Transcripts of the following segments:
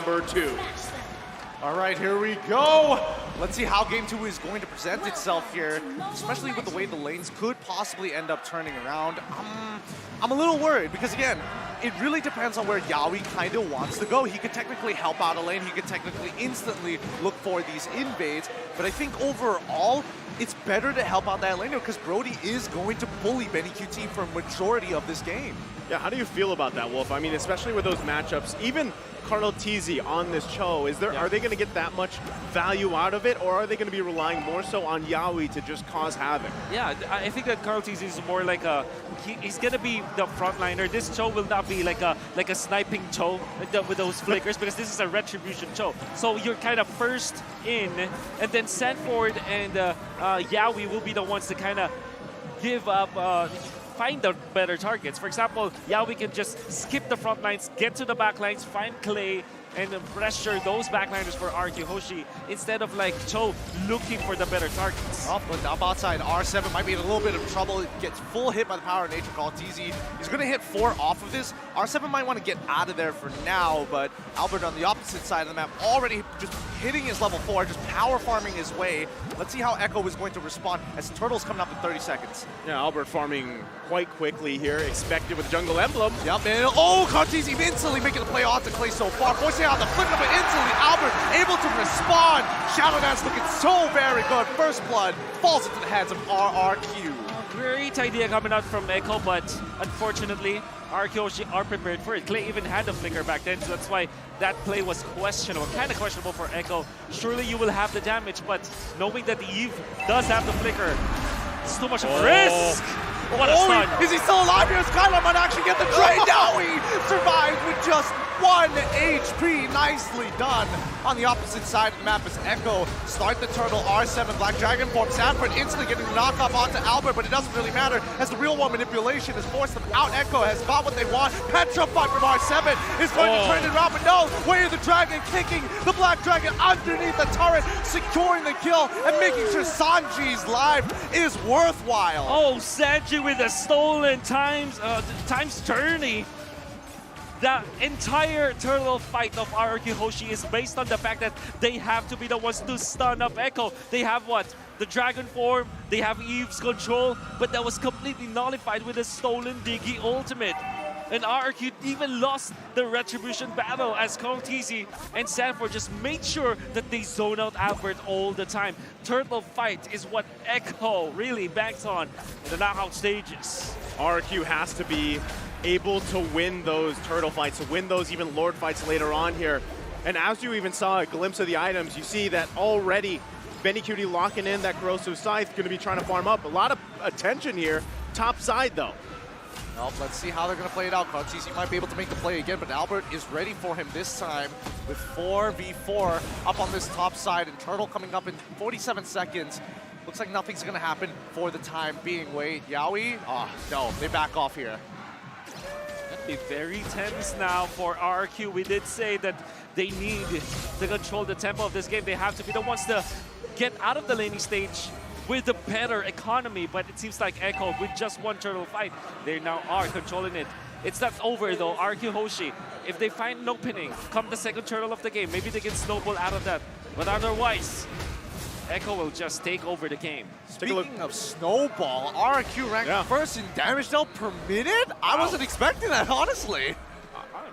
number 2. All right, here we go. Let's see how game 2 is going to present itself here, especially with the way the lanes could possibly end up turning around. I'm a little worried because, again, it really depends on where Yawi kind of wants to go. He could technically help out a lane. He could technically instantly look for these invades. But I think overall, it's better to help out that laner because Brody is going to bully Benny QT for a majority of this game. Yeah, how do you feel about that, Wolf? I mean, especially with those matchups, even xedzz on this Cho, are they going to get that much value out of it, or are they going to be relying more so on Yawi to just cause havoc? Yeah, I think that xedzz is more like he's going to be the frontliner. This Cho will not be like a sniping Cho with those flickers because this is a retribution Cho. So you're kind of first in, and then Sanford and Yawi will be the ones to kind of give up, find the better targets. For example, Yawi can just skip the front lines, get to the back lines, find Clay, and then pressure those backliners for Rrq Hoshi instead of like Cho looking for the better targets. Oh, but up outside, R7 might be in a little bit of trouble. It gets full hit by the power of nature called xedzz. He's going to hit 4 off of this. R7 might want to get out of there for now, but Albert on the opposite side of the map already just hitting his level 4, just power farming his way. Let's see how Echo is going to respond as Turtle's coming up in 30 seconds. Yeah, Albert farming quite quickly here, expected with Jungle Emblem. Yep, and xedzz instantly making a play onto Clay so far. Forcing out the flicker, but instantly Albert able to respond. Shadow Dance looking so very good. First blood falls into the hands of Rrq. Great idea coming out from Echo, but unfortunately, Rrq Hoshi are prepared for it. Clay even had the flicker back then, so that's why that play was questionable, kind of questionable for Echo. Surely you will have the damage, but knowing that the Eve does have the flicker, it's too much of a risk. What a stun. Is he still alive here? Skylar might actually get the trade. Now he survives with just 1 HP. Nicely done. On the opposite side of the map is Echo. Start the turtle, R7, Black Dragon form. Sanford instantly getting the knockoff onto Albert, but it doesn't really matter as the real one manipulation has forced them out. Echo has got what they want. Petrified from R7 is going to turn it around, but no. Way of the Dragon kicking the Black Dragon underneath the turret, securing the kill and making sure Sanji's life is worthwhile. Oh, Sanji with a stolen times journey. The entire turtle fight of Rrq Hoshi is based on the fact that they have to be the ones to stun up Echo. They have what? The dragon form, they have Eve's control, but that was completely nullified with a stolen Diggy ultimate. And Rrq even lost the retribution battle as xedzz and Sanford just made sure that they zone out Albert all the time. Turtle fight is what Echo really banks on in the knockout stages. Rrq has to be able to win those turtle fights, to win those even Lord fights later on here. And as you even saw a glimpse of the items, you see that already Benny QT locking in that corrosive scythe, going to be trying to farm up. A lot of attention here, top side though. Well, let's see how they're going to play it out. xedzz might be able to make the play again, but Albert is ready for him this time with 4v4 up on this top side, and Turtle coming up in 47 seconds. Looks like nothing's going to happen for the time being. Wait, Yawi? Oh, no, they back off here. Be very tense now for Rrq. We did say that they need to control the tempo of this game. They have to be the ones to get out of the laning stage with a better economy, but it seems like Echo, with just 1 turtle fight, they now are controlling it. It's not over though. Rrq Hoshi, if they find no pinning, come the second turtle of the game, maybe they can snowball out of that. But otherwise, Echo will just take over the game. Speaking of snowball, Rrq ranked first in damage dealt per minute? I wasn't expecting that, honestly.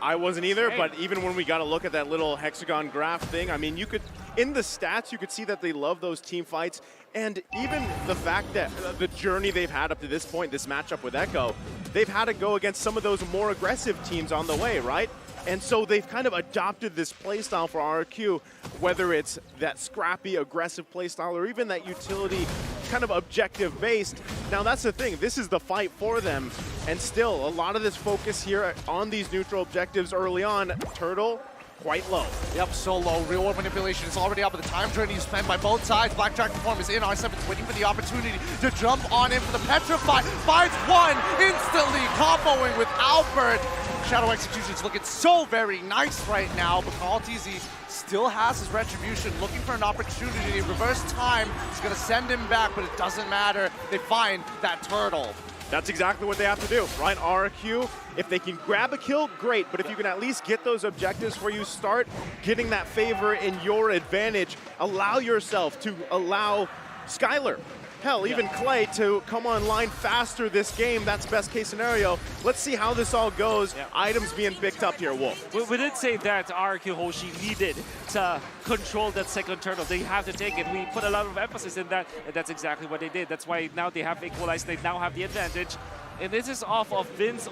I wasn't either, but even when we got to look at that little hexagon graph thing, I mean, you could, in the stats, you could see that they love those team fights. And even the fact that the journey they've had up to this point, this matchup with Echo, they've had to go against some of those more aggressive teams on the way, right? And so they've kind of adopted this playstyle for Rrq, whether it's that scrappy, aggressive playstyle or even that utility kind of objective-based. Now that's the thing, this is the fight for them. And still, a lot of this focus here on these neutral objectives early on. Turtle, quite low. Yep, so low. Real world manipulation is already up, but the time journey is spent by both sides. Black Dragon form is in. R7's waiting for the opportunity to jump on in for the Petrify. Finds 1, instantly comboing with Albert. Shadow Execution's looking so very nice right now, but xedzz still has his retribution, looking for an opportunity. Reverse time is going to send him back, but it doesn't matter. They find that turtle. That's exactly what they have to do, right? Rrq, if they can grab a kill, great, but if you can at least get those objectives where you start getting that favor in your advantage, allow yourself to allow Skylar, hell, even Clay, to come online faster this game. That's best case scenario. Let's see how this all goes. Items being picked up here, Wolf. We did say that Rrq Hoshi needed to control that second turtle. They have to take it. We put a lot of emphasis in that, and that's exactly what they did. That's why now they have equalized. They now have the advantage. And this is off of Vin's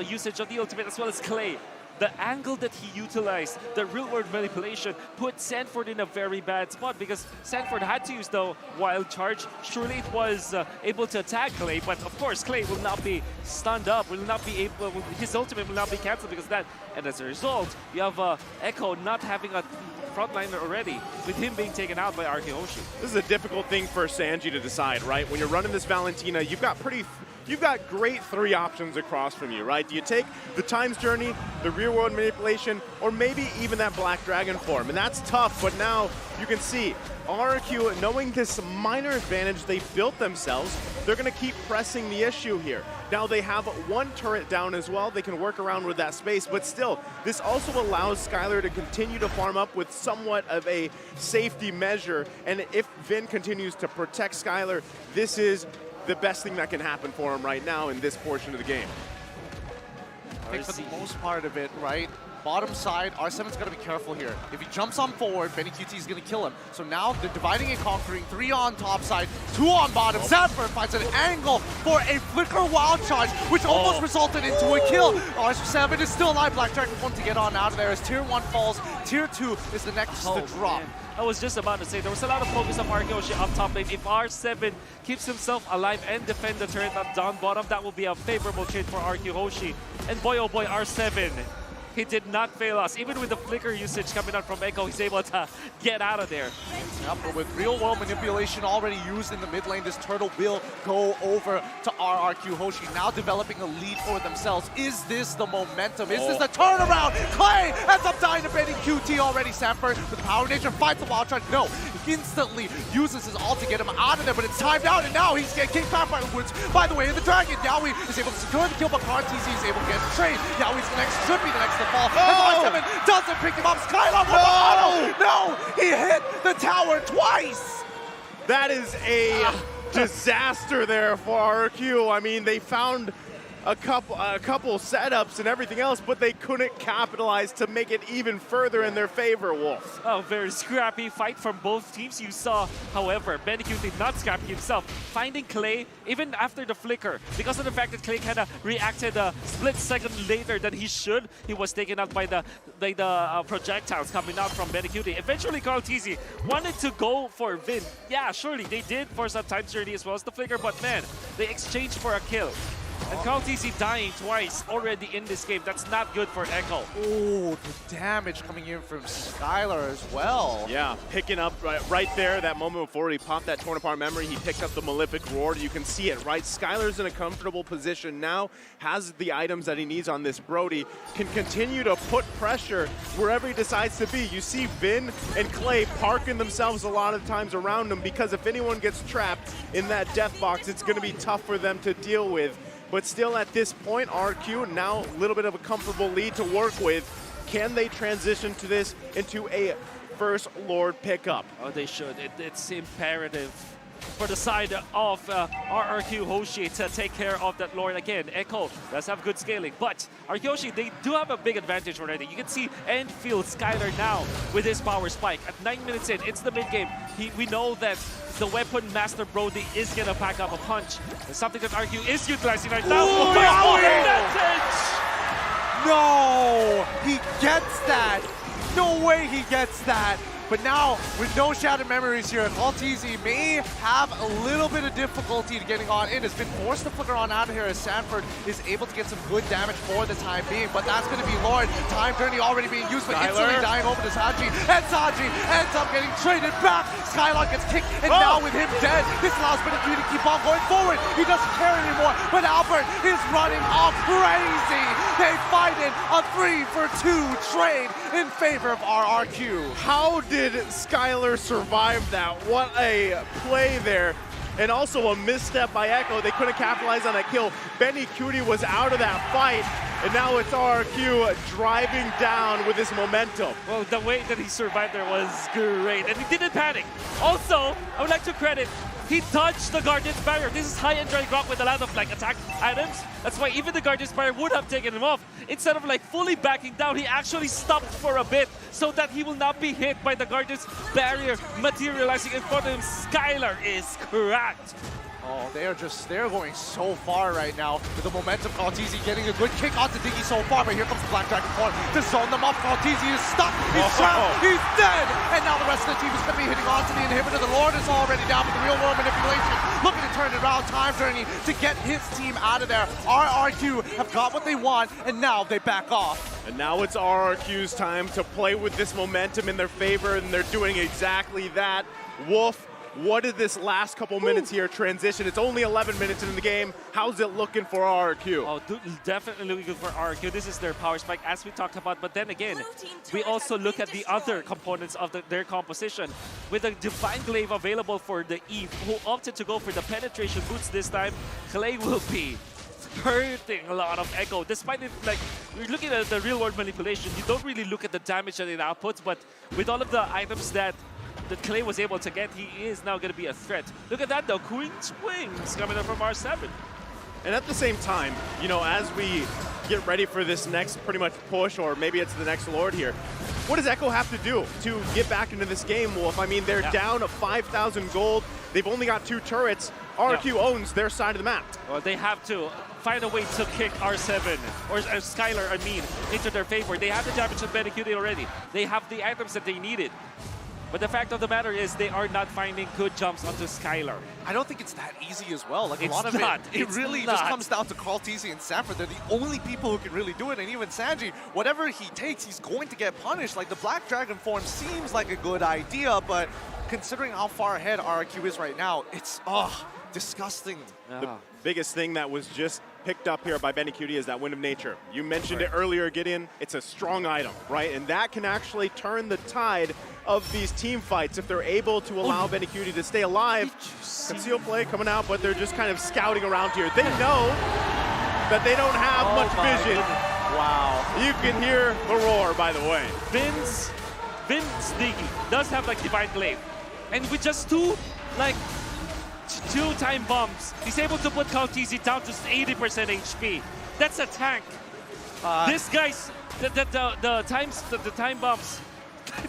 usage of the ultimate as well as Clay. The angle that he utilized, the real-world manipulation, put Sanford in a very bad spot because Sanford had to use the wild charge. Surely it was able to attack Clay, but of course Clay will not be stunned up, will not be able, his ultimate will not be cancelled because of that. And as a result, you have Echo not having a frontliner already, with him being taken out by Rrq Hoshi. This is a difficult thing for Sanji to decide, right? When you're running this Valentina, you've got great 3 options across from you, right? Do you take the Time's Journey, the real-world manipulation, or maybe even that Black Dragon form? And that's tough, but now you can see Rrq, knowing this minor advantage they built themselves, they're going to keep pressing the issue here. Now they have 1 turret down as well. They can work around with that space, but still, this also allows Skylar to continue to farm up with somewhat of a safety measure. And if Vin continues to protect Skylar, this is the best thing that can happen for him right now in this portion of the game. I think for the most part of it, right? Bottom side, R7's got to be careful here. If he jumps on forward, Benny QT is going to kill him. So now they're dividing and conquering. 3 on top side, 2 on bottom. Sanford finds an angle for a flicker wild charge, which almost resulted into a kill. R7 is still alive. Black Dragon wants to get on out of there as Tier 1 falls. Tier 2 is the next to drop. Man. I was just about to say, there was a lot of focus on Rrq Hoshi up top lane. If R7 keeps himself alive and defend the turret down bottom, that will be a favorable trade for Rrq Hoshi. And boy, oh boy, R7, he did not fail us. Even with the flicker usage coming out from Echo, he's able to get out of there. Yep, but with real-world manipulation already used in the mid lane, this turtle will go over to Rrq Hoshi, now developing a lead for themselves. Is this the momentum? Is this the turnaround? Clay ends up dying to Benny QT already. Sanford with Power Nature fights the wild charge. No, he instantly uses his ult to get him out of there, but it's timed out, and now he's getting kicked back by the woods. By the way, the Dragon, Yaoi is able to secure the kill, but RTZ is able to get the trade. Yaoi's the next, should be the next to fall. And R7 doesn't pick him up. Skylar from the bottom. No, he hit the tower twice. That is a disaster there for Rrq. I mean, they found a couple setups and everything else, but they couldn't capitalize to make it even further in their favor, Wolf. Oh, very scrappy fight from both teams. You saw, however, Benny did not scrap himself, finding Clay even after the flicker. Because of the fact that Clay kind of reacted a split second later than he should, he was taken out by the projectiles coming out from Benny. Eventually, Carl TZ wanted to go for Vin. Yeah, surely they did for some Time's Journey as well as the flicker, but man, they exchanged for a kill. And Carl TZ dying twice already in this game. That's not good for Echo. Oh, the damage coming in from Skylar as well. Yeah, picking up right there, that moment before he popped that torn apart memory, he picked up the Malefic Roar. You can see it, right? Skylar's in a comfortable position now, has the items that he needs on this Brody, can continue to put pressure wherever he decides to be. You see Vin and Clay parking themselves a lot of times around him because if anyone gets trapped in that death box, it's going to be tough for them to deal with. But still at this point, Rrq now a little bit of a comfortable lead to work with. Can they transition to this into a first Lord pickup? Oh, they should. It's imperative for the side of Rrq Hoshi to take care of that Lord again. Echo does have good scaling, but Rrq Hoshi, they do have a big advantage already. You can see and feel Skylar now with his power spike. At 9 minutes in, it's the mid game. We know that the weapon master Brody is gonna pack up a punch. It's something that Rrq is utilizing right now. Ooh, no, he gets that. No way he gets that. But now, with no Shattered Memories here, Maltese may have a little bit of difficulty getting on in. Has been forced to flicker on out of here as Sanford is able to get some good damage for the time being. But that's going to be Lord. Time Journey already being used, but instantly dying over to Saji. And Saji ends up getting traded back. Skylar gets kicked, and now with him dead, this allows Benny to keep on going forward. He doesn't care anymore, but Albert is running all crazy. They fight it a 3-for-2 trade in favor of Rrq. How did Skylar survive that? What a play there. and also a misstep by Echo. They couldn't capitalize on that kill. BennyQt was out of that fight, and now it's Rrq driving down with his momentum. Well, the way that he survived there was great, and he didn't panic. Also, I would like to credit, he dodged the Guardian's Barrier. This is high-end Rrq with a lot of like attack items. That's why even the Guardian's Barrier would have taken him off. Instead of like fully backing down, he actually stopped for a bit so that he will not be hit by the Guardian's Barrier materializing in front of him. Skylar is cracked. Oh, they're going so far right now with the momentum. Xedzz getting a good kick onto Diggy so far, but here comes the Black Dragon form to zone them up. Xedzz is stuck, he's trapped, he's dead! And now the rest of the team is going to be hitting onto the inhibitor. The Lord is already down with the real world manipulation, looking to turn it around. Time Journey to get his team out of there. Rrq have got what they want, and now they back off. And now it's Rrq's time to play with this momentum in their favor, and they're doing exactly that. Wolf, what did this last couple minutes here transition? It's only 11 minutes into the game. How's it looking for Rrq? Oh, definitely looking good for Rrq. This is their power spike, as we talked about. But then again, we also look at the other components of their composition. With a Divine Glaive available for the Eve, who opted to go for the penetration boots this time, Clay will be hurting a lot of Echo. Despite it, like, you're looking at the real-world manipulation, you don't really look at the damage that it outputs, but with all of the items that Clay was able to get, he is now going to be a threat. Look at that though, Queen Swings coming up from R7. And at the same time, you know, as we get ready for this next pretty much push, or maybe it's the next Lord here, what does Echo have to do to get back into this game, Wolf? I mean, they're down to 5,000 gold. They've only got 2 turrets. Rrq owns their side of the map. Well, they have to find a way to kick R7, or Skylar, I mean, into their favor. They have the damage of BennyQt already. They have the items that they needed. But the fact of the matter is they are not finding good jumps onto Skylar. I don't think it's that easy as well. Like, a lot of it really not. just comes down to Xedzz and Sanford. They're the only people who can really do it. And even Sanji, whatever he takes, he's going to get punished. Like, the Black Dragon form seems like a good idea, but considering how far ahead Rrq is right now, it's, disgusting. The biggest thing that was just picked up here by BennyQt is that Wind of Nature. You mentioned it earlier, Gideon. It's a strong item, right? And that can actually turn the tide of these team fights if they're able to allow BennyQt to stay alive. Conceal play coming out, but they're just kind of scouting around here. They know that they don't have much vision. Wow. You can hear the roar, by the way. Vince Diggy does have like Divine Glaive. And with just two time bombs, he's able to put Xedzz down to 80% HP. That's a tank. This guy's the time bombs.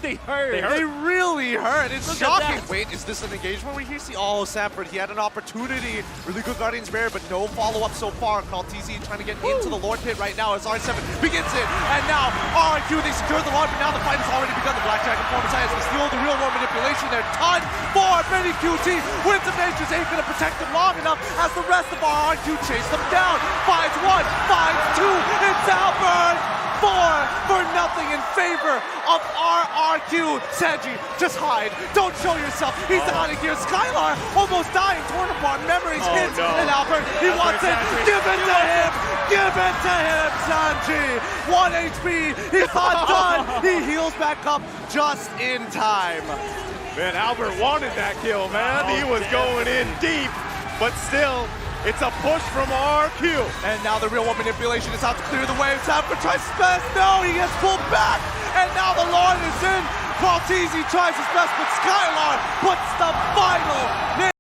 They hurt. They really hurt. It's Look at shocking. that. Wait, is this an engagement where you see? Oh, Sanford, he had an opportunity. Really good Guardian's Barrier, but no follow-up so far. Xedzz trying to get into the Lord Pit right now as R7 begins it. And now Rrq, they secure the Lord, but now the fight has already begun. The Black Dragon form as they steal the real world manipulation. They're done for BennyQt. Winds of Nature's ain't going to protect them long enough as the rest of Rrq chase them down. Finds 1, finds 2. It's Albert. 4 for nothing in favor of Rrq. Sanji, just hide. Don't show yourself. He's out of here. Skylar almost dying, torn apart. Memories hit. No. And Albert, he wants it. Give it to him. Give it to him, Sanji. 1 HP. He's not done. He heals back up just in time. Man, Albert wanted that kill, man. He was going in deep, but still, it's a push from Rrq. And now the real one manipulation is out to clear the way. Sanford tries his best. No, he gets pulled back. And now the Lord is in. Xedzz tries his best, but Skylar puts the final